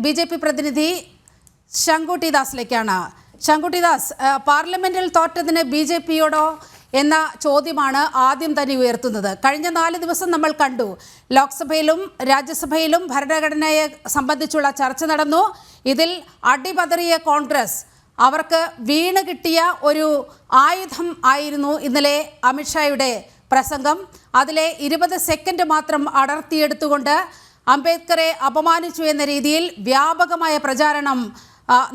BJP. പ്രതിനിധി ശങ്കുട്ടി ദാസിലേക്കാണ്. ശങ്കുട്ടി ദാസ്, പാർലമെന്റിൽ തോറ്റതിന് ബി.ജെ.പിയോടോ എന്ന ചോദ്യമാണ് ആദ്യം തന്നെ ഉയർത്തുന്നത്. കഴിഞ്ഞ 4 ദിവസം നമ്മൾ കണ്ടു, ലോക്സഭയിലും രാജ്യസഭയിലും ഭരണഘടനയെ സംബന്ധിച്ചുള്ള ചർച്ച നടന്നു. ഇതിൽ അടിപതറിയ കോൺഗ്രസ് അവർക്ക് വീണ് കിട്ടിയ ഒരു ആയുധം ആയിരുന്നു ഇന്നലെ അമിത്ഷായുടെ പ്രസംഗം. അതിലെ 20 സെക്കൻഡ് മാത്രം അടർത്തിയെടുത്തുകൊണ്ട് അംബേദ്കറെ അപമാനിച്ചു എന്ന രീതിയിൽ വ്യാപകമായ പ്രചാരണം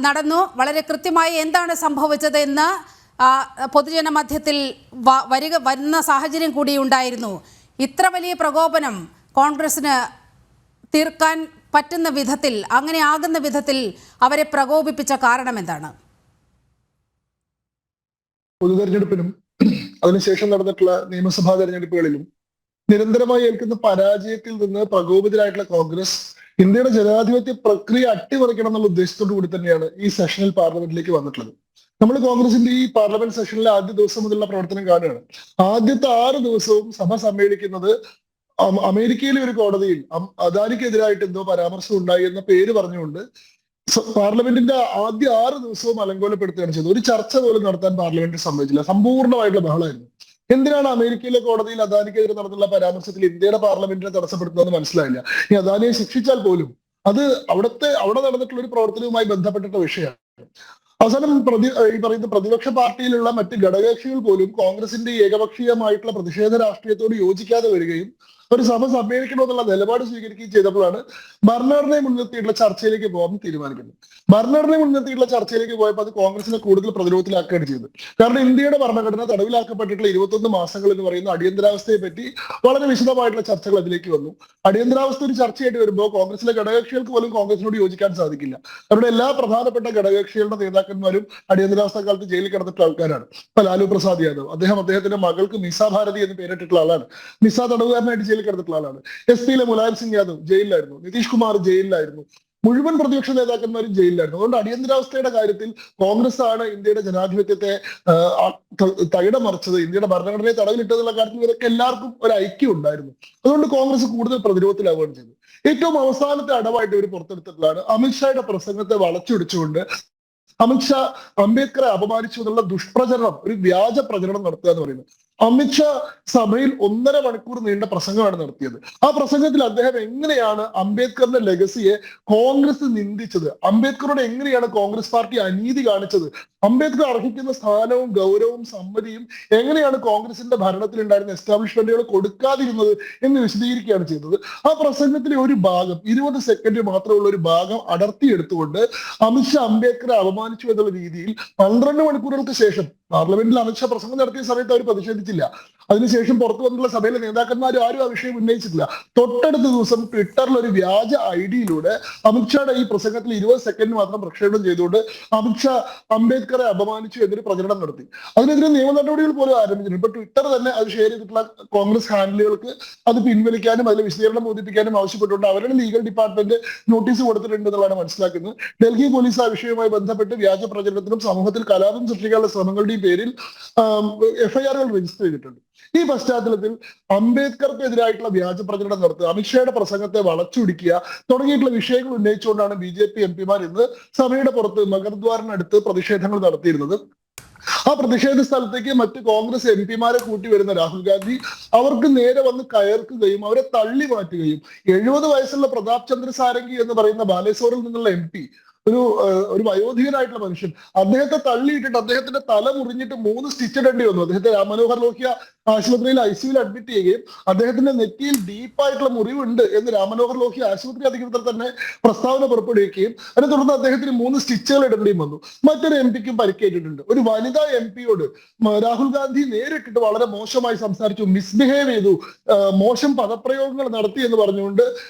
നടന്നു. വളരെ കൃത്യമായി എന്താണ് സംഭവിച്ചത് എന്ന് പൊതുജന മധ്യത്തിൽ വരുന്ന സാഹചര്യം കൂടി ഉണ്ടായിരുന്നു. ഇത്ര വലിയ പ്രകോപനം കോൺഗ്രസിന് തീർക്കാൻ പറ്റുന്ന വിധത്തിൽ, അങ്ങനെ ആകുന്ന വിധത്തിൽ അവരെ പ്രകോപിപ്പിച്ച കാരണം എന്താണ്? പൊതു തെരഞ്ഞെടുപ്പിനും അതിനുശേഷം നടന്നിട്ടുള്ള നിയമസഭാ തെരഞ്ഞെടുപ്പുകളിലും നിരന്തരമായി ഏൽക്കുന്ന പരാജയത്തിൽ നിന്ന് പ്രകോപിതരായിട്ടുള്ള കോൺഗ്രസ് ഇന്ത്യയുടെ ജനാധിപത്യ പ്രക്രിയ അട്ടിമറിക്കണം എന്നുള്ള ഉദ്ദേശത്തോടു കൂടി തന്നെയാണ് ഈ സെഷനിൽ പാർലമെന്റിലേക്ക് വന്നിട്ടുള്ളത്. നമ്മൾ കോൺഗ്രസിന്റെ ഈ പാർലമെന്റ് സെഷനിലെ ആദ്യ ദിവസം മുതലുള്ള പ്രവർത്തനം കാണുകയാണ്. ആദ്യത്തെ 6 ദിവസവും സഭ സമ്മേളിക്കുന്നത് അമേരിക്കയിലെ ഒരു കോടതിയിൽ അദാനിക്കെതിരായിട്ട് എന്തോ പരാമർശം ഉണ്ടായി എന്ന പേര് പറഞ്ഞുകൊണ്ട് പാർലമെന്റിന്റെ ആദ്യ 6 ദിവസവും അലങ്കോലപ്പെടുത്തുകയാണ് ചെയ്തത്. ഒരു ചർച്ച പോലും നടത്താൻ പാർലമെന്റിൽ സമ്മതിച്ചില്ല. സമ്പൂർണ്ണമായിട്ടുള്ള ബഹളമായിരുന്നു. എന്തിനാണ് അമേരിക്കയിലെ കോടതിയിൽ അദാനിക്കെതിരെ നടന്നുള്ള പരാമർശത്തിൽ ഇന്ത്യയുടെ പാർലമെന്റിനെ തടസ്സപ്പെടുത്തുന്നതെന്ന് മനസ്സിലായില്ല. ഈ അദാനിയെ ശിക്ഷിച്ചാൽ പോലും അത് അവിടെ നടന്നിട്ടുള്ള ഒരു പ്രവർത്തനവുമായി ബന്ധപ്പെട്ടിട്ടുള്ള വിഷയമാണ്. അവസാനം ഈ പറയുന്ന പ്രതിപക്ഷ പാർട്ടിയിലുള്ള മറ്റ് ഘടകകക്ഷികൾ പോലും കോൺഗ്രസിന്റെ ഏകപക്ഷീയമായിട്ടുള്ള പ്രതിഷേധ രാഷ്ട്രീയത്തോട് യോജിക്കാതെ വരികയും ഒരു സഭ സമ്മേളിക്കണമെന്നുള്ള നിലപാട് സ്വീകരിക്കുകയും ചെയ്തപ്പോഴാണ് ഭരണഘടനയെ മുൻനിർത്തിയിട്ടുള്ള ചർച്ചയിലേക്ക് പോകാൻ തീരുമാനിക്കുന്നത്. ഭരണഘടനയെ മുൻനിർത്തിയിട്ടുള്ള ചർച്ചയിലേക്ക് പോയപ്പോൾ അത് കോൺഗ്രസിനെ കൂടുതൽ പ്രതിരോധത്തിലാക്കുകയാണ് ചെയ്തത്. കാരണം ഇന്ത്യയുടെ ഭരണഘടന തടവിലാക്കപ്പെട്ടിട്ടുള്ള 21 മാസങ്ങൾ എന്ന് പറയുന്ന അടിയന്തരാവസ്ഥയെ പറ്റി വളരെ വിശദമായിട്ടുള്ള ചർച്ചകൾ അതിലേക്ക് വന്നു. അടിയന്തരാവസ്ഥ ഒരു ചർച്ചയായിട്ട് വരുമ്പോൾ കോൺഗ്രസിലെ ഘടകകക്ഷികൾക്ക് പോലും കോൺഗ്രസിനോട് യോജിക്കാൻ സാധിക്കില്ല. അവരുടെ എല്ലാ പ്രധാനപ്പെട്ട ഘടകകക്ഷികളുടെ നേതാക്കന്മാരും അടിയന്തരാവസ്ഥ കാലത്ത് ജയിലിൽ കിടന്നിട്ടുള്ള ആൾക്കാരാണ്. ഇപ്പൊ ലാലു പ്രസാദ് യാദവ്, അദ്ദേഹത്തിന്റെ മകൾക്ക് മിസ ഭാരതി എന്ന് പേരിട്ടിട്ടുള്ള ആളാണ്. മിസ തടവുകാരനായിട്ട് ജയിലിൽ കിടന്നിട്ടുള്ള ആളാണ്. എസ്.പിയിലെ മുലായം സിംഗ് യാദവ് ജയിലിലായിരുന്നു. നിതീഷ് കുമാർ ജയിലിലായിരുന്നു. മുഴുവൻ പ്രതിപക്ഷ നേതാക്കന്മാരും ജയിലിലായിരുന്നു. അതുകൊണ്ട് അടിയന്തരാവസ്ഥയുടെ കാര്യത്തിൽ കോൺഗ്രസ് ആണ് ഇന്ത്യയുടെ ജനാധിപത്യത്തെ തകിടമറിച്ചത്, ഇന്ത്യയുടെ ഭരണഘടനയെ തടവിലിട്ടതെന്നുള്ള കാര്യത്തിൽ ഇവരൊക്കെ എല്ലാവർക്കും ഒരു ഐക്യം ഉണ്ടായിരുന്നു. അതുകൊണ്ട് കോൺഗ്രസ് കൂടുതൽ പ്രതിരോധത്തിലാവുകയാണ് ചെയ്തത്. ഏറ്റവും അവസാനത്തെ അടവായിട്ട് ഇവർ പുറത്തെടുത്തിട്ടുള്ളതാണ് അമിത്ഷായുടെ പ്രസംഗത്തെ വളച്ചൊടിച്ചുകൊണ്ട് അമിത്ഷാ അംബേദ്കറെ അപമാനിച്ചു എന്നുള്ള ദുഷ്പ്രചരണം, ഒരു വ്യാജ പ്രചരണം നടത്തുക എന്ന് പറയുന്നത്. അമിത്ഷാ സഭയിൽ 1.5 മണിക്കൂർ നീണ്ട പ്രസംഗമാണ് നടത്തിയത്. ആ പ്രസംഗത്തിൽ അദ്ദേഹം എങ്ങനെയാണ് അംബേദ്കറിന്റെ ലെഗസിയെ കോൺഗ്രസ് നിന്ദിച്ചത്, അംബേദ്കറോട് എങ്ങനെയാണ് കോൺഗ്രസ് പാർട്ടി അനീതി കാണിച്ചത്, അംബേദ്കർ അർഹിക്കുന്ന സ്ഥാനവും ഗൗരവവും സമ്മതിയും എങ്ങനെയാണ് കോൺഗ്രസിന്റെ ഭരണത്തിൽ ഉണ്ടായിരുന്ന എസ്റ്റാബ്ലിഷ്മെന്റുകൾ കൊടുക്കാതിരുന്നത് എന്ന് വിശദീകരിക്കുകയാണ് ചെയ്തത്. ആ പ്രസംഗത്തിലെ ഒരു ഭാഗം 20 സെക്കൻഡ് മാത്രമുള്ള ഒരു ഭാഗം അടർത്തിയെടുത്തുകൊണ്ട് അമിത്ഷാ അംബേദ്കറെ അപമാനിച്ചു എന്നുള്ള രീതിയിൽ 12 മണിക്കൂറുകൾക്ക് ശേഷം പാർലമെന്റിൽ അമിത്ഷാ പ്രസംഗം നടത്തിയ സമയത്ത് അവർ പ്രതിഷേധിച്ചില്ല. അതിനുശേഷം പുറത്തു വന്നിട്ടുള്ള സഭയിലെ നേതാക്കന്മാർ ആരും ആ വിഷയം ഉന്നയിച്ചിട്ടില്ല. തൊട്ടടുത്ത ദിവസം ട്വിറ്ററിൽ ഒരു വ്യാജ ഐഡിയിലൂടെ അമിത്ഷായുടെ ഈ പ്രസംഗത്തിൽ 20 സെക്കൻഡ് മാത്രം പ്രക്ഷേപണം ചെയ്തുകൊണ്ട് അമിത്ഷാ അംബേദ്കറെ അപമാനിച്ചു എന്നൊരു പ്രചരണം നടത്തി. അതിനെതിരെ നിയമ നടപടികൾ പോലും ആരംഭിച്ചിട്ടുണ്ട്. ഇപ്പൊ ട്വിറ്റർ തന്നെ അത് ഷെയർ ചെയ്തിട്ടുള്ള കോൺഗ്രസ് ഹാൻഡിലുകൾക്ക് അത് പിൻവലിക്കാനും അതിൽ വിശദീകരണം ബോധിപ്പിക്കാനും ആവശ്യപ്പെട്ടുകൊണ്ട് അവരുടെ ലീഗൽ ഡിപ്പാർട്ട്മെന്റ് നോട്ടീസ് കൊടുത്തിട്ടുണ്ട് എന്നുള്ളതാണ് മനസ്സിലാക്കുന്നത്. ഡൽഹി പോലീസ് ആ വിഷയവുമായി ബന്ധപ്പെട്ട് വ്യാജ പ്രചരണത്തിനും സമൂഹത്തിൽ കലാപം സൃഷ്ടിക്കാനുള്ള ശ്രമങ്ങളുടെയും പേരിൽ എഫ്ഐആറുകൾ രജിസ്റ്റർ ചെയ്തിട്ടുണ്ട്. ഈ പശ്ചാത്തലത്തിൽ അംബേദ്കർക്കെതിരായിട്ടുള്ള വ്യാജ പ്രചരണം നടത്തുക, അമിത്ഷായുടെ പ്രസംഗത്തെ വളച്ചൊടിക്കുക തുടങ്ങിയിട്ടുള്ള വിഷയങ്ങൾ ഉന്നയിച്ചുകൊണ്ടാണ് ബി.ജെ.പി. എംപിമാർ ഇന്ന് സഭയുടെ പുറത്ത് മഗർദ്വാറിനടുത്ത് പ്രതിഷേധങ്ങൾ നടത്തിയിരുന്നത്. ആ പ്രതിഷേധ സ്ഥലത്തേക്ക് മറ്റ് കോൺഗ്രസ് എംപിമാരെ കൂട്ടി വരുന്ന രാഹുൽ ഗാന്ധി അവർക്ക് നേരെ വന്ന് കയർക്കുകയും അവരെ തള്ളി മാറ്റുകയും 70 വയസ്സുള്ള പ്രതാപ് ചന്ദ്ര സാരംഗി എന്ന് പറയുന്ന ബാലേശ്വറിൽ നിന്നുള്ള എംപി, ഒരു വയോധികനായിട്ടുള്ള മനുഷ്യൻ, അദ്ദേഹത്തെ തള്ളിയിട്ടിട്ട് അദ്ദേഹത്തിന്റെ തല മുറിഞ്ഞിട്ട് 3 സ്റ്റിച്ച് ഇടേണ്ടി വന്നു. അദ്ദേഹത്തെ രാം മനോഹർ ലോഹ്യ ആശുപത്രിയിൽ ICUവിൽ അഡ്മിറ്റ് ചെയ്യുകയും അദ്ദേഹത്തിന്റെ നെറ്റിയിൽ ഡീപ്പായിട്ടുള്ള മുറിവുണ്ട് എന്ന് രാം മനോഹർ ലോഹ്യ ആശുപത്രി അധികൃതർ തന്നെ പ്രസ്താവന പുറപ്പെടുവിക്കുകയും അതിനെ തുടർന്ന് അദ്ദേഹത്തിന് 3 സ്റ്റിച്ചുകൾ ഇടേണ്ടിയും വന്നു. മറ്റൊരു എംപിക്കും പരിക്കേറ്റിട്ടുണ്ട്. ഒരു വനിതാ എംപിയോട് രാഹുൽ ഗാന്ധി നേരിട്ടിട്ട് വളരെ മോശമായി സംസാരിച്ചു, മിസ്ബിഹേവ് ചെയ്തു, മോശം പദപ്രയോഗങ്ങൾ നടത്തി എന്ന് പറഞ്ഞുകൊണ്ട്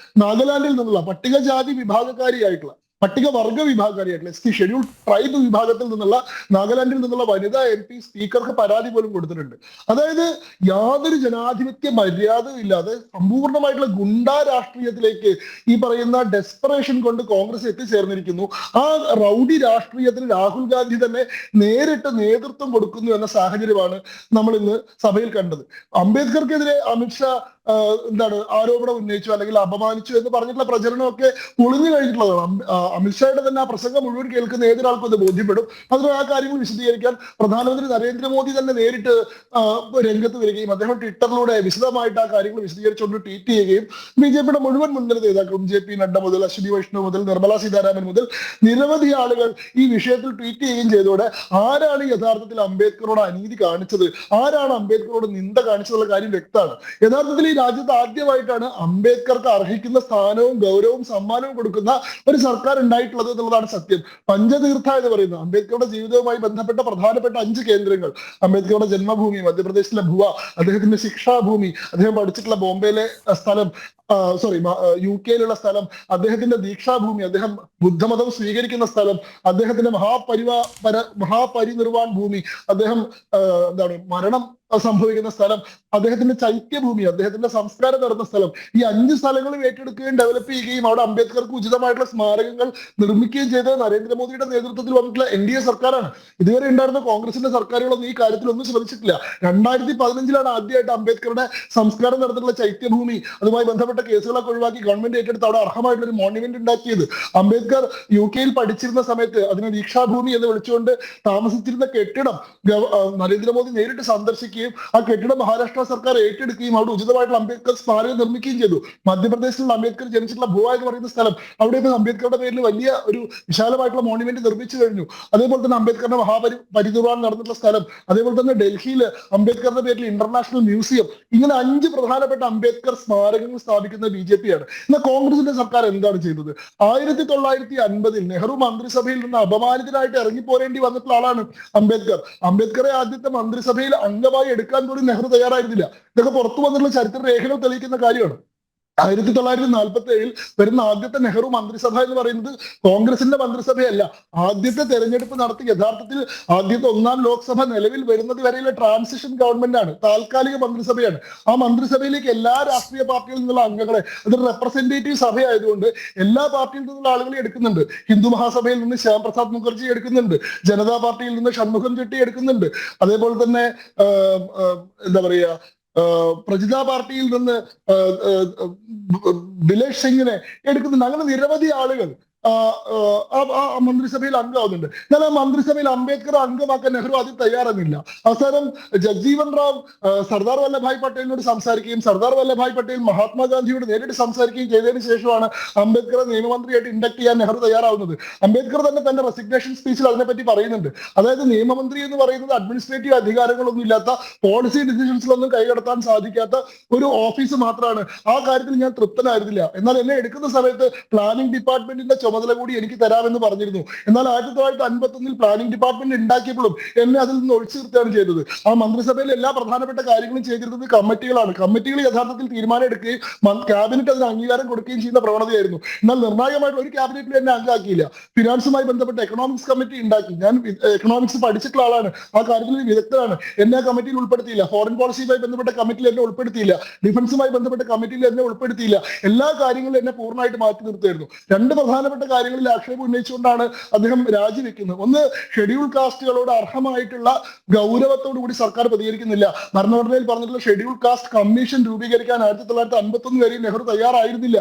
നാഗാലാൻഡിൽ നിന്നുള്ള പട്ടികജാതി വിഭാഗക്കാരിയായിട്ടുള്ള പട്ടികവർഗ വിഭാഗക്കാരിയായിട്ടുള്ള എസ്.ടി ഷെഡ്യൂൾ ട്രൈബ് വിഭാഗത്തിൽ നിന്നുള്ള നാഗാലാൻഡിൽ നിന്നുള്ള വനിതാ MP സ്പീക്കർക്ക് പരാതി പോലും കൊടുത്തിട്ടുണ്ട്. അതായത് യാതൊരു ജനാധിപത്യ മര്യാദയും ഇല്ലാതെ സമ്പൂർണ്ണമായിട്ടുള്ള ഗുണ്ടാ രാഷ്ട്രീയത്തിലേക്ക് ഈ പറയുന്ന ഡെസ്പറേഷൻ കൊണ്ട് കോൺഗ്രസ് എത്തിച്ചേർന്നിരിക്കുന്നു. ആ റൗഡി രാഷ്ട്രീയത്തിന് രാഹുൽ ഗാന്ധി തന്നെ നേരിട്ട് നേതൃത്വം കൊടുക്കുന്നു എന്ന സാഹചര്യമാണ് നമ്മൾ ഇന്ന് സഭയിൽ കണ്ടത്. അംബേദ്കർക്കെതിരെ അമിത്ഷാ എന്താണ് ആരോപണം ഉന്നയിച്ചു അല്ലെങ്കിൽ അപമാനിച്ചു എന്ന് പറഞ്ഞിട്ടുള്ള പ്രചരണമൊക്കെ പൊളിഞ്ഞു കഴിഞ്ഞിട്ടുള്ളതാണ്. അമിത്ഷായുടെ തന്നെ ആ പ്രസംഗം മുഴുവൻ കേൾക്കുന്ന ഏതൊരാൾക്കും അത് ബോധ്യപ്പെടും. അതിന് ആ കാര്യങ്ങൾ വിശദീകരിക്കാൻ പ്രധാനമന്ത്രി നരേന്ദ്രമോദി തന്നെ നേരിട്ട് രംഗത്ത് വരികയും അദ്ദേഹം ട്വിറ്ററിലൂടെ വിശദമായിട്ട് ആ കാര്യങ്ങൾ വിശദീകരിച്ചുകൊണ്ട് ട്വീറ്റ് ചെയ്യുകയും ബി.ജെ.പിയുടെ മുഴുവൻ മുൻനിര നേതാക്കളും ജെ.പി. നഡ്ഡ മുതൽ അശ്വിനി വൈഷ്ണവ് മുതൽ നിർമ്മലാ സീതാരാമൻ മുതൽ നിരവധി ആളുകൾ ഈ വിഷയത്തിൽ ട്വീറ്റ് ചെയ്യുകയും ചെയ്തതോടെ ആരാണ് യഥാർത്ഥത്തിൽ അംബേദ്കറോട് അനീതി കാണിച്ചത്, ആരാണ് അംബേദ്കറോട് നിന്ദ കാണിച്ചതുള്ള കാര്യം വ്യക്തമാണ്. യഥാർത്ഥത്തിൽ ഈ രാജ്യത്ത് ആദ്യമായിട്ടാണ് അംബേദ്കർക്ക് അർഹിക്കുന്ന സ്ഥാനവും ഗൗരവവും സമ്മാനവും കൊടുക്കുന്ന ഒരു സർക്കാർ ഉണ്ടായിട്ടുള്ളത് എന്നുള്ളതാണ് സത്യം. പഞ്ചതീർത്ഥ എന്ന് പറയുന്നത് അംബേദ്കറുടെ ജീവിതവുമായി ബന്ധപ്പെട്ട പ്രധാനപ്പെട്ട 5 കേന്ദ്രങ്ങൾ, അംബേദ്കറുടെ ജന്മഭൂമി മധ്യപ്രദേശിലെ ഭുവ, അദ്ദേഹത്തിന്റെ ശിക്ഷാഭൂമി, അദ്ദേഹം പഠിച്ചിട്ടുള്ള ബോംബെയിലെ സ്ഥലം, UK-യിലുള്ള സ്ഥലം, അദ്ദേഹത്തിന്റെ ദീക്ഷാഭൂമി, അദ്ദേഹം ബുദ്ധമതം സ്വീകരിക്കുന്ന സ്ഥലം, അദ്ദേഹത്തിന്റെ മഹാപരിനിർവാൺ ഭൂമി, അദ്ദേഹം മരണം സംഭവിക്കുന്ന സ്ഥലം, അദ്ദേഹത്തിന്റെ ചൈത്യഭൂമി, അദ്ദേഹത്തിന്റെ സംസ്കാരം നടന്ന സ്ഥലം, ഈ 5 സ്ഥലങ്ങളും ഏറ്റെടുക്കുകയും ഡെവലപ്പ് ചെയ്യുകയും അവിടെ അംബേദ്കർക്ക് ഉചിതമായിട്ടുള്ള സ്മാരകങ്ങൾ നിർമ്മിക്കുകയും ചെയ്തത് നരേന്ദ്രമോദിയുടെ നേതൃത്വത്തിൽ വന്നിട്ടുള്ള NDA സർക്കാരാണ്. ഇതുവരെ ഉണ്ടായിരുന്ന കോൺഗ്രസിന്റെ സർക്കാരുകളൊന്നും ഈ കാര്യത്തിൽ ഒന്നും ശ്രമിച്ചിട്ടില്ല. 2015 ആദ്യമായിട്ട് അംബേദ്കറുടെ സംസ്കാരം നടന്നിട്ടുള്ള ചൈത്യഭൂമി അതുമായി ബന്ധപ്പെട്ട കേസുകളൊക്കെ ഒഴിവാക്കി ഗവൺമെന്റ് ഏറ്റെടുത്ത് അവിടെ അർഹമായിട്ടുള്ള ഒരു മോണ്യുമെന്റ് ഉണ്ടാക്കിയത്. അംബേദ്കർ UK-യിൽ പഠിച്ചിരുന്ന സമയത്ത് അതിനെ ദീക്ഷാഭൂമി എന്ന് വിളിച്ചുകൊണ്ട് താമസിച്ചിരുന്ന കെട്ടിടം നരേന്ദ്രമോദി നേരിട്ട് സന്ദർശിക്കുകയും ആ കെട്ടിടം മഹാരാഷ്ട്ര സർക്കാർ ഏറ്റെടുക്കുകയും അവിടെ ഉചിതമായിട്ടുള്ള അംബേദ്കർ സ്മാരകം നിർമ്മിക്കുകയും ചെയ്തു. മധ്യപ്രദേശിലുള്ള അംബേദ്കർ ജനിച്ചിട്ടുള്ള ഭുവ എന്ന് പറയുന്ന സ്ഥലം, അവിടെ ഇപ്പോൾ അംബേദ്കറുടെ പേരിൽ വലിയ ഒരു വിശാലമായിട്ടുള്ള മോണ്യുമെന്റ് നിർമ്മിച്ചു കഴിഞ്ഞു. അതേപോലെ തന്നെ അംബേദ്കറിന്റെ പരിനിർവാണം നടന്നിട്ടുള്ള സ്ഥലം, അതേപോലെ തന്നെ ഡൽഹിയിൽ അംബേദ്കറുടെ പേരിൽ ഇന്റർനാഷണൽ മ്യൂസിയം, ഇങ്ങനെ 5 പ്രധാനപ്പെട്ട അംബേദ്കർ സ്മാരകങ്ങൾ സ്ഥാപിക്കുന്ന BJP ആണ്. എന്നാൽ കോൺഗ്രസിന്റെ സർക്കാർ എന്താണ് ചെയ്തത്? 1950 നെഹ്റു മന്ത്രിസഭയിൽ നിന്ന് അപമാനിതനായിട്ട് ഇറങ്ങിപ്പോരേണ്ടി വന്നിട്ടുള്ള ആളാണ് അംബേദ്കർ. അംബേദ്കറെ ആദ്യത്തെ മന്ത്രിസഭയിൽ അംഗമായി എടുക്കാൻ പോലും നെഹ്റു തയ്യാറായിരുന്നില്ല. ഇതൊക്കെ പുറത്തു വന്നിട്ടുള്ള ചരിത്ര രേഖകൾ തെളിയിക്കുന്ന കാര്യമാണ്. 1947 വരുന്ന ആദ്യത്തെ നെഹ്റു മന്ത്രിസഭ എന്ന് പറയുന്നത് കോൺഗ്രസിന്റെ മന്ത്രിസഭയല്ല. ആദ്യത്തെ തെരഞ്ഞെടുപ്പ് നടത്തി യഥാർത്ഥത്തിൽ ആദ്യത്തെ 1ാം ലോക്സഭ നിലവിൽ വരുന്നത് വരെയുള്ള ട്രാൻസിഷൻ ഗവൺമെന്റ് ആണ്, താൽക്കാലിക മന്ത്രിസഭയാണ്. ആ മന്ത്രിസഭയിലേക്ക് എല്ലാ രാഷ്ട്രീയ പാർട്ടികളിൽ നിന്നുള്ള അംഗങ്ങളെ, അതൊരു റെപ്രസെന്റേറ്റീവ് സഭയായതുകൊണ്ട് എല്ലാ പാർട്ടിയിൽ നിന്നുള്ള ആളുകളെ എടുക്കുന്നുണ്ട്. ഹിന്ദു മഹാസഭയിൽ നിന്ന് ശ്യാം പ്രസാദ് മുഖർജി എടുക്കുന്നുണ്ട്, ജനതാ പാർട്ടിയിൽ നിന്ന് ഷൺമുഖം ചെട്ടി എടുക്കുന്നുണ്ട്, അതേപോലെ തന്നെ പ്രജിത പാർട്ടിയിൽ നിന്ന് ബിലേഷ് സിംഗിനെ എടുക്കുന്നുണ്ട്. അങ്ങനെ നിരവധി ആളുകൾ മന്ത്രിസഭയിൽ അംഗമാവുന്നുണ്ട്. എന്നാൽ ആ മന്ത്രിസഭയിൽ അംബേദ്കർ അംഗമാക്കാൻ നെഹ്റു ആദ്യം തയ്യാറാകുന്നില്ല. അവസാനം ജഗ്ജീവൻ റാം സർദാർ വല്ലഭായ് പട്ടേലിനോട് സംസാരിക്കുകയും സർദാർ വല്ലഭായ് പട്ടേൽ മഹാത്മാഗാന്ധിയോട് നേരിട്ട് സംസാരിക്കുകയും ചെയ്തതിനു ശേഷമാണ് അംബേദ്കറെ നിയമമന്ത്രിയായിട്ട് ഇൻഡക്ട് ചെയ്യാൻ നെഹ്റു തയ്യാറാവുന്നത്. അംബേദ്കർ തന്നെ തന്റെ റെസിഗ്നേഷൻ സ്പീച്ചിൽ അതിനെപ്പറ്റി പറയുന്നുണ്ട്. അതായത് നിയമമന്ത്രി എന്ന് പറയുന്നത് അഡ്മിനിസ്ട്രേറ്റീവ് അധികാരങ്ങളൊന്നും ഇല്ലാത്ത, പോളിസി ഡിസിഷൻസിലൊന്നും കൈകടത്താൻ സാധിക്കാത്ത ഒരു ഓഫീസ് മാത്രമാണ്. ആ കാര്യത്തിൽ ഞാൻ തൃപ്തനായിരുന്നില്ല. എന്നാൽ എന്നെ എടുക്കുന്ന സമയത്ത് പ്ലാനിംഗ് ഡിപ്പാർട്ട്മെന്റിന്റെ ചുമതല കൂടി എനിക്ക് തരാമെന്ന് പറഞ്ഞിരുന്നു. എന്നാൽ 1951 പ്ലാനിംഗ് ഡിപ്പാർട്ട്മെന്റ് ഉണ്ടാക്കിയപ്പോഴും എന്നെ അതിൽ നിന്ന് ഒഴിച്ചു നിർത്തുകയാണ് ചെയ്തത്. ആ മന്ത്രിസഭയിൽ എല്ലാ പ്രധാനപ്പെട്ട കാര്യങ്ങളും ചെയ്തിരുന്നത് കമ്മിറ്റികളാണ്. കമ്മിറ്റികൾ യഥാർത്ഥത്തിൽ തീരുമാനം എടുക്കുകയും ക്യാബിനറ്റ് അതിന് അംഗീകാരം കൊടുക്കുകയും ചെയ്യുന്ന പ്രവണതയായിരുന്നു. എന്നാൽ നിർണായകമായിട്ട് ഒരു ക്യാബിനറ്റിൽ എന്നെ അംഗമാക്കിയില്ല. ഫിനാൻസുമായി ബന്ധപ്പെട്ട എക്കണോമിക്സ് കമ്മിറ്റി ഉണ്ടാക്കി. ഞാൻ എക്കണോമിക്സ് പഠിച്ചിട്ടുള്ള ആളാണ്, ആ കാര്യത്തിൽ വിദഗ്ധനാണ്. എന്നെ ആ കമ്മിറ്റിയിൽ ഉൾപ്പെടുത്തിയില്ല. ഫോറിൻ പോളിസിയുമായി ബന്ധപ്പെട്ട കമ്മിറ്റിയിൽ എന്നെ ഉൾപ്പെടുത്തിയില്ല. ഡിഫൻസുമായി ബന്ധപ്പെട്ട കമ്മിറ്റിയിൽ എന്നെ ഉൾപ്പെടുത്തിയില്ല. എല്ലാ കാര്യങ്ങളും എന്നെ പൂർണ്ണമായിട്ട് മാറ്റി നിർത്തുമായിരുന്നു. 2 പ്രധാനപ്പെട്ട കാര്യങ്ങളിൽ ആക്ഷേപം ഉന്നയിച്ചുകൊണ്ടാണ് അദ്ദേഹം രാജിവെക്കുന്നത്. ഒന്ന്, ഷെഡ്യൂൾ കാസ്റ്റുകളോട് അർഹമായിട്ടുള്ള ഗൗരവത്തോടു കൂടി സർക്കാർ പ്രതികരിക്കുന്നില്ല. ഭരണഘടനയിൽ പറഞ്ഞിട്ടുള്ള ഷെഡ്യൂൾ കാസ്റ്റ് കമ്മീഷൻ രൂപീകരിക്കാൻ 1951 വരെ നെഹ്റു തയ്യാറായിരുന്നില്ല.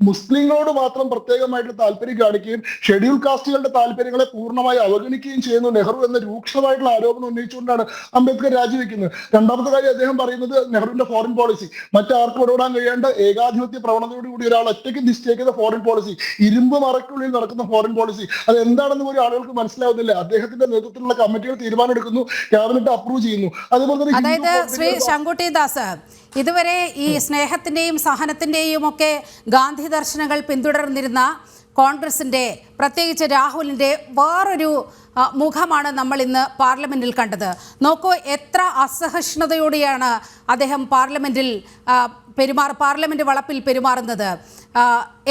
മുസ്ലിങ്ങളോട് മാത്രം പ്രത്യേകമായിട്ടുള്ള താല്പര്യം കാണിക്കുകയും ഷെഡ്യൂൾ കാസ്റ്റുകളുടെ താല്പര്യങ്ങളെ പൂർണ്ണമായി അവഗണിക്കുകയും ചെയ്യുന്നു നെഹ്റു എന്ന രൂക്ഷമായിട്ടുള്ള ആരോപണം ഉന്നയിച്ചുകൊണ്ടാണ് അംബേദ്കർ രാജിവെക്കുന്നത്. രണ്ടാമത്തെ കാര്യം അദ്ദേഹം പറയുന്നത് നെഹ്റുവിന്റെ ഫോറിൻ പോളിസി, മറ്റാർക്കും ഇടപെടാൻ കഴിയേണ്ട ഏകാധിപത്യ പ്രവണതയോടുകൂടി ഒരാൾ ഒറ്റയ്ക്ക് നിശ്ചയിക്കുന്ന ഫോറിൻ പോളിസി, ഇരുമ്പ് മറയ്ക്കുള്ളിൽ നടക്കുന്ന ഫോറിൻ പോളിസി, അത് എന്താണെന്ന് പോലും ആളുകൾക്ക് മനസ്സിലാവുന്നില്ല. അദ്ദേഹത്തിന്റെ നേതൃത്വത്തിലുള്ള കമ്മിറ്റികൾ തീരുമാനം എടുക്കുന്നു, ക്യാബിനറ്റ് അപ്രൂവ് ചെയ്യുന്നു. അതുപോലെ തന്നെ അതായത് ശ്രീ ശങ്കുട്ടി ദാസ്, ഇതുവരെ ഈ സ്നേഹത്തിന്റെയും സഹനത്തിന്റെയും ഒക്കെ ഗാന്ധി ദർശനങ്ങൾ പിന്തുടർന്നിരുന്ന കോൺഗ്രസിന്റെ, പ്രത്യേകിച്ച് രാഹുലിന്റെ വേറൊരു മുഖമാണ് നമ്മൾ ഇന്ന് പാർലമെന്റിൽ കണ്ടത്. നോക്കൂ, എത്ര അസഹിഷ്ണുതയോടെയാണ് അദ്ദേഹം പാർലമെന്റ് വളപ്പിൽ പെരുമാറുന്നത്.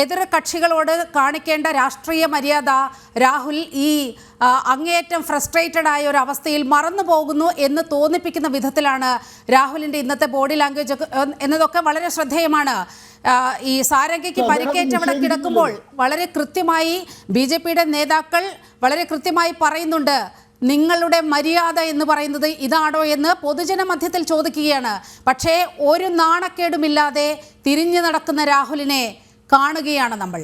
എതിർ കക്ഷികളോട് കാണിക്കേണ്ട രാഷ്ട്രീയ മര്യാദ രാഹുൽ ഈ അങ്ങേയറ്റം ഫ്രസ്ട്രേറ്റഡ് ആയ ഒരു അവസ്ഥയിൽ മറന്നു പോകുന്നു എന്ന് തോന്നിപ്പിക്കുന്ന വിധത്തിലാണ് രാഹുലിൻ്റെ ഇന്നത്തെ ബോഡി ലാംഗ്വേജ് എന്നതൊക്കെ വളരെ ശ്രദ്ധേയമാണ്. ഈ സാരംഗിക്ക് പരിക്കേറ്റ് അവിടെ കിടക്കുമ്പോൾ വളരെ കൃത്യമായി BJPയുടെ നേതാക്കൾ വളരെ കൃത്യമായി പറയുന്നുണ്ട്, നിങ്ങളുടെ മര്യാദ എന്ന് പറയുന്നത് ഇതാണോ എന്ന് പൊതുജന മധ്യത്തിൽ ചോദിക്കുകയാണ്. പക്ഷേ ഒരു നാണക്കേടുമില്ലാതെ തിരിഞ്ഞു നടക്കുന്ന രാഹുലിനെ കാണുകയാണ് നമ്മൾ.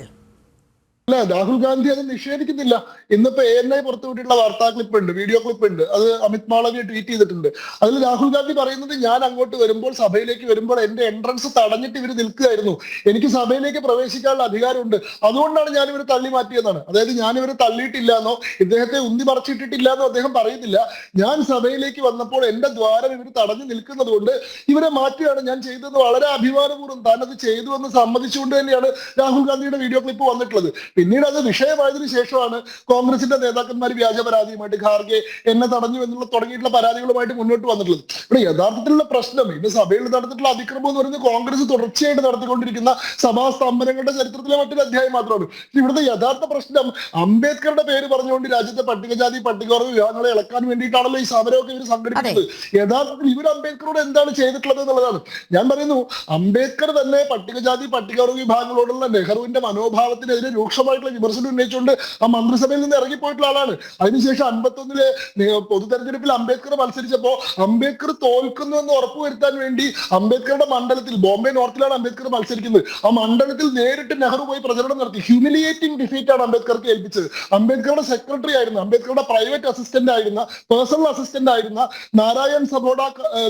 അല്ല, രാഹുൽ ഗാന്ധി അത് നിഷേധിക്കുന്നില്ല. ഇന്നിപ്പോ ANI പുറത്തുവിട്ടിട്ടുള്ള വാർത്താ ക്ലിപ്പ് ഉണ്ട്, വീഡിയോ ക്ലിപ്പ് ഉണ്ട്, അത് അമിത് മാളവ്യ ട്വീറ്റ് ചെയ്തിട്ടുണ്ട്. അതിൽ രാഹുൽ ഗാന്ധി പറയുന്നത്, ഞാൻ അങ്ങോട്ട് വരുമ്പോൾ, സഭയിലേക്ക് വരുമ്പോൾ എന്റെ എൻട്രൻസ് തടഞ്ഞിട്ട് ഇവർ നിൽക്കുകയായിരുന്നു, എനിക്ക് സഭയിലേക്ക് പ്രവേശിക്കാനുള്ള അധികാരമുണ്ട്, അതുകൊണ്ടാണ് ഞാൻ ഇവരെ തള്ളി മാറ്റിയെന്നാണ്. അതായത് ഞാൻ ഇവരെ തള്ളിയിട്ടില്ല എന്നോ ഇദ്ദേഹത്തെ ഉന്തി മറച്ചിട്ടിട്ടില്ല എന്നോ അദ്ദേഹം പറയുന്നില്ല. ഞാൻ സഭയിലേക്ക് വന്നപ്പോൾ എന്റെ ദ്വാരം ഇവർ തടഞ്ഞു നിൽക്കുന്നത് കൊണ്ട് ഇവരെ മാറ്റുകയാണ് ഞാൻ ചെയ്തത്. വളരെ അഭിമാനപൂർവ്വം താനത് ചെയ്തു എന്ന് സമ്മതിച്ചുകൊണ്ട് തന്നെയാണ് രാഹുൽ ഗാന്ധിയുടെ വീഡിയോ ക്ലിപ്പ് വന്നിട്ടുള്ളത്. പിന്നീട് അത് വിഷയമായതിനു ശേഷമാണ് കോൺഗ്രസിന്റെ നേതാക്കന്മാർ വ്യാജ പരാതിയുമായിട്ട് ഖാർഗെ എന്നെ തടഞ്ഞു എന്നുള്ള തുടങ്ങിയിട്ടുള്ള പരാതികളുമായിട്ട് മുന്നോട്ട് വന്നിട്ടുള്ളത്. ഇവിടെ യഥാർത്ഥത്തിലുള്ള പ്രശ്നം ഇന്ന് സഭയിൽ നടന്നിട്ടുള്ള അതിക്രമം എന്ന് പറയുന്നത് കോൺഗ്രസ് തുടർച്ചയായിട്ട് നടത്തിക്കൊണ്ടിരിക്കുന്ന സഭാ സ്തംഭനങ്ങളുടെ ചരിത്രത്തിലെ മറ്റൊരു അധ്യായം മാത്രമാണ്. ഇവിടുത്തെ യഥാർത്ഥ പ്രശ്നം അംബേദ്കറുടെ പേര് പറഞ്ഞുകൊണ്ട് രാജ്യത്തെ പട്ടികജാതി പട്ടികവർഗ വിഭാഗങ്ങളെ ഇളക്കാൻ വേണ്ടിയിട്ടാണല്ലോ ഈ സമരമൊക്കെ ഇവർ സംഘടിപ്പിച്ചത്. യഥാർത്ഥത്തിൽ ഇവർ അംബേദ്കറോട് എന്താണ് ചെയ്തിട്ടുള്ളത് എന്നുള്ളതാണ് ഞാൻ പറയുന്നു. അംബേദ്കർ തന്നെ പട്ടികജാതി പട്ടികവർഗ വിഭാഗങ്ങളോടുള്ള നെഹ്റുവിന്റെ മനോഭാവത്തിനെതിരെ രൂക്ഷമായിട്ടുള്ള വിമർശനം ഉന്നയിച്ചുകൊണ്ട് ആ മന്ത്രിസഭയിൽ നിന്ന് ഇറങ്ങിപ്പോയിട്ടുള്ള ആളാണ്. അതിനുശേഷം 51-ലെ പൊതു തെരഞ്ഞെടുപ്പിൽ അംബേദ്കർ മത്സരിച്ചപ്പോ അംബേദ്കർ തോൽക്കുന്നു എന്ന് ഉറപ്പുവരുത്താൻ വേണ്ടി അംബേദ്കറുടെ മണ്ഡലത്തിൽ, ബോംബെ നോർത്തിലാണ് അംബേദ്കർ മത്സരിക്കുന്നത്, ആ മണ്ഡലത്തിൽ നേരിട്ട് നെഹ്റു പോയി പ്രചരണം നടത്തി. ഹ്യൂമിലിയേറ്റിംഗ് ഡിഫീറ്റ് ആണ് അംബേദ്കർക്ക് ഏൽപ്പിച്ചത്. അംബേദ്കറുടെ സെക്രട്ടറി ആയിരുന്ന, അംബേദ്കറുടെ പ്രൈവറ്റ് അസിസ്റ്റന്റ് ആയിരുന്ന, പേഴ്സണൽ അസിസ്റ്റന്റ് ആയിരുന്ന നാരായൺ സബോഡ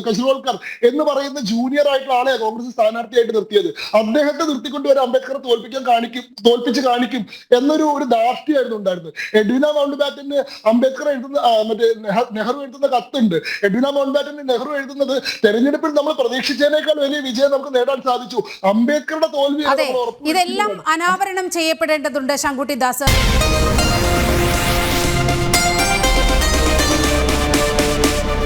കശ്രോൾക്കർ എന്ന് പറയുന്ന ജൂനിയർ ആയിട്ടുള്ള ആളെ കോൺഗ്രസ് സ്ഥാനാർത്ഥിയായിട്ട് നിർത്തിയത്. അദ്ദേഹത്തെ നിർത്തിക്കൊണ്ട് വരെ അംബേദ്കറെ തോൽപ്പിച്ച് കാണിക്കും എന്നൊരു ധാർഷ്ട്യമായിരുന്നു ഉണ്ടായിരുന്നത്. എഡ്വിന മൗണ്ട് ബാറ്റന് അംബേദ്കർ എഴുതുന്ന നെഹ്റു എഴുതുന്ന കത്തുണ്ട്. എഡ്വിന മൗണ്ട് ബാറ്റന് നെഹ്റു എഴുതുന്നത്, തെരഞ്ഞെടുപ്പിൽ നമ്മൾ പ്രതീക്ഷിച്ചതിനേക്കാൾ വലിയ വിജയം നമുക്ക് നേടാൻ സാധിച്ചു, അംബേദ്കറുടെ തോൽവി ഇതെല്ലാം അനാവരണം ചെയ്യപ്പെടേണ്ടതുണ്ട് ശങ്കുട്ടി ദാസ്.